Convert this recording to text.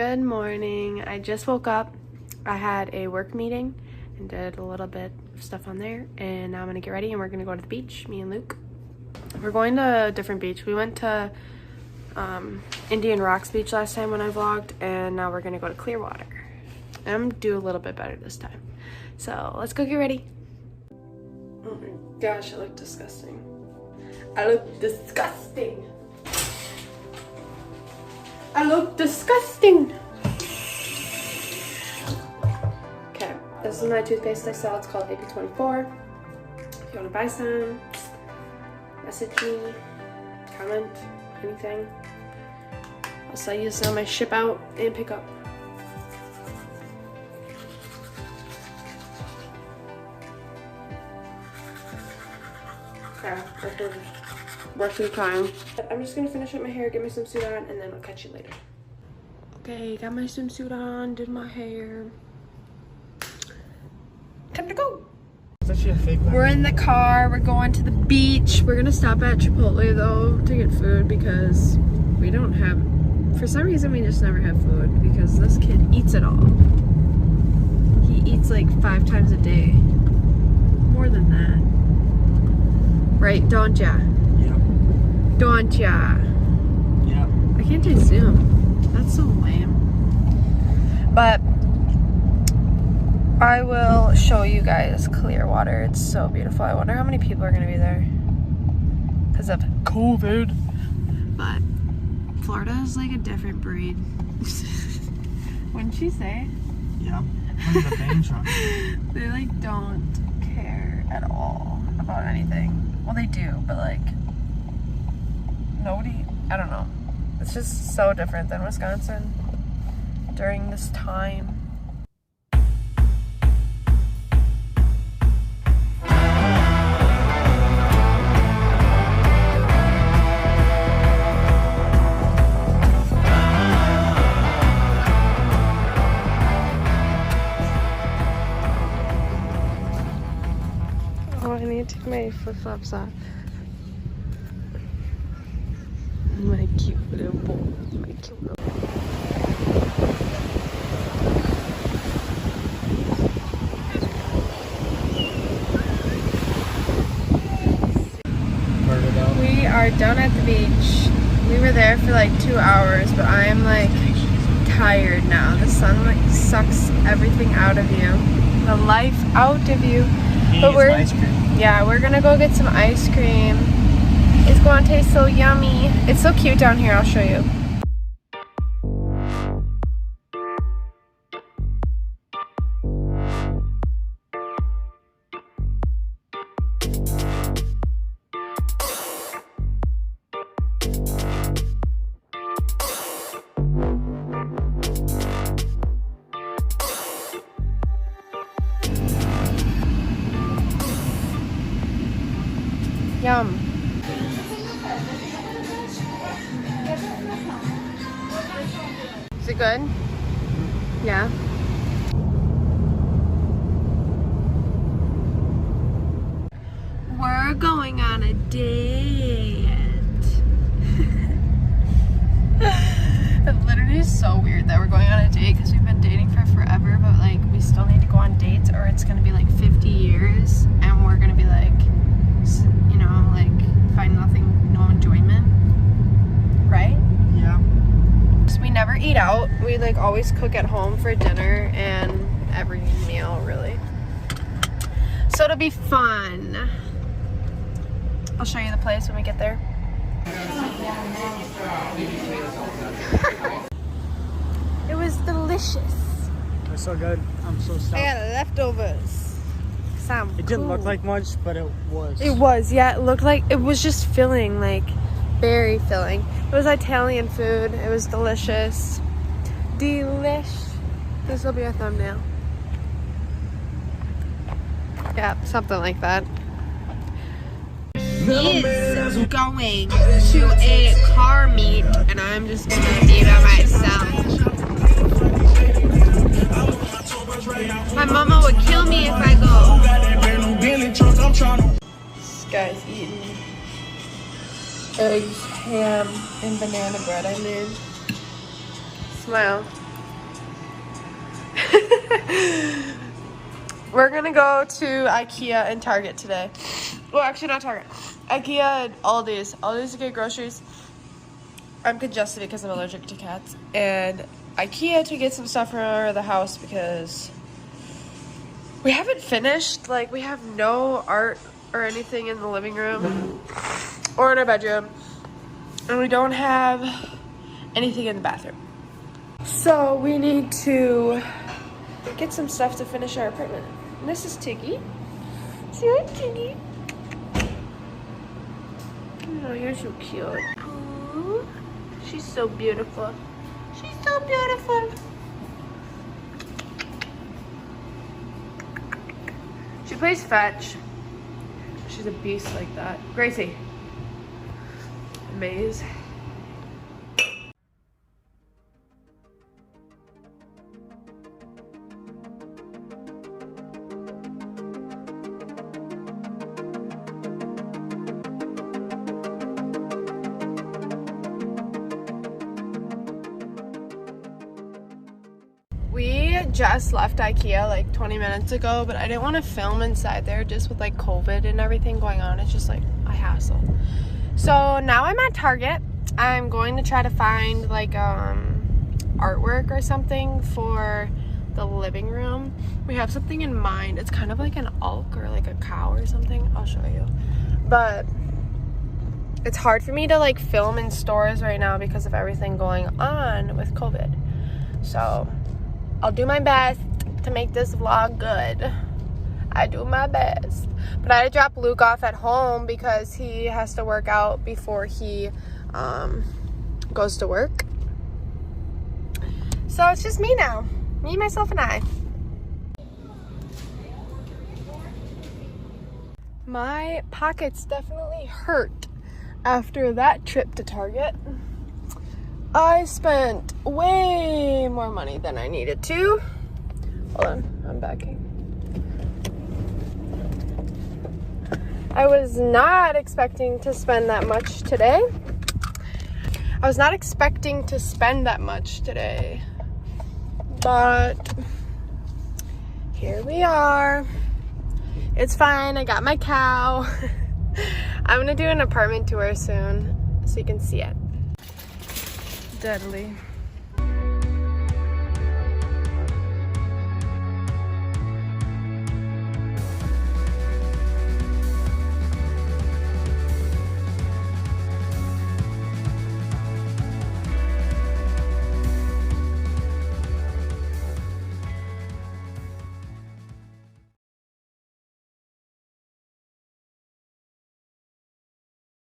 Good morning. I just woke up. I had a work meeting and did a little bit of stuff on there, and now I'm gonna get ready and we're gonna go to the beach, me and Luke. We're going to a different beach. We went to Indian Rocks Beach last time when I vlogged, and now we're gonna go to Clearwater. And I'm gonna do a little bit better this time. So let's go get ready. Oh my gosh, I look disgusting. I look disgusting. I look disgusting. Okay, this is my toothpaste I sell. It's called AP24. If you want to buy some, message me, comment, anything. I'll sell you some. I ship out and pick up. Okay, after working time. I'm just gonna finish up my hair, get my swimsuit on, and then I'll catch you later. Okay, got my swimsuit on, did my hair. Time to go. We're in the car, we're going to the beach. We're gonna stop at Chipotle though to get food because we don't have, for some reason we just never have food because this kid eats it all. He eats like 5 times a day. More than that. Right, don't ya? Yep. Don't ya? Yep. I can't do Zoom. That's so lame. But I will show you guys Clearwater. It's so beautiful. I wonder how many people are going to be there because of COVID. But Florida is like a different breed. Wouldn't you say? Yep. Look at the Bane truck. They like don't care at all about anything. Well, they do, but like nobody, I don't know. It's just so different than Wisconsin during this time. Oh, I need to take my flip-flops off. My cute little boy. My cute little boy. We are done at the beach. We were there for like 2 hours, but I am like tired now. The sun like sucks everything out of you. The life out of you. But we're, ice cream. Yeah, we're gonna go get some ice cream. It's gonna taste so yummy. It's so cute down here, I'll show you. Yum. Is it good? Yeah. We're going on a date. It literally is so weird that we're going on a date because we've been dating for forever, but like we still need to go on dates or it's gonna be like 50 years and we're gonna be like, you know, like find nothing, no enjoyment, right? Yeah. So we never eat out. We like always cook at home for dinner and every meal really. So it'll be fun. I'll show you the place when we get there. It was delicious. It was so good. I'm so I stuffed. got leftovers. It didn't look like much, but it was. It was, yeah. It looked like it was just filling, like very filling. It was Italian food. It was delicious. Delish. This will be a thumbnail. Yeah, something like that. He is going to a car meet, and I'm just gonna be by myself. My mama would kill me if I go. This guy's eating eggs, ham, and banana bread I made. Smile. We're gonna go to IKEA and Target today. Well, actually not Target. IKEA and Aldi's. Aldi's to get groceries. I'm congested because I'm allergic to cats. And IKEA to get some stuff for the house because we haven't finished. Like, we have no art or anything in the living room or in our bedroom. And we don't have anything in the bathroom. So we need to get some stuff to finish our apartment. And this is Tiggy. See hi, Tiggy. Oh, you're so cute. Aww. She's so beautiful. She's so beautiful. She plays fetch. She's a beast like that. Gracie. Maze. We just left IKEA like 20 minutes ago, but I didn't want to film inside there just with like COVID and everything going on. It's just like a hassle. So now I'm at Target. I'm going to try to find like artwork or something for the living room. We have something in mind. It's kind of like an elk or like a cow or something. I'll show you. But it's hard for me to like film in stores right now because of everything going on with COVID. So I'll do my best to make this vlog good. I do my best. But I had to drop Luke off at home because he has to work out before he goes to work. So it's just me now. Me, myself, and I. My pockets definitely hurt after that trip to Target. I spent way more money than I needed to. Hold on, I'm backing. I was not expecting to spend that much today. But here we are. It's fine, I got my cow. I'm gonna do an apartment tour soon so you can see it. Deadly.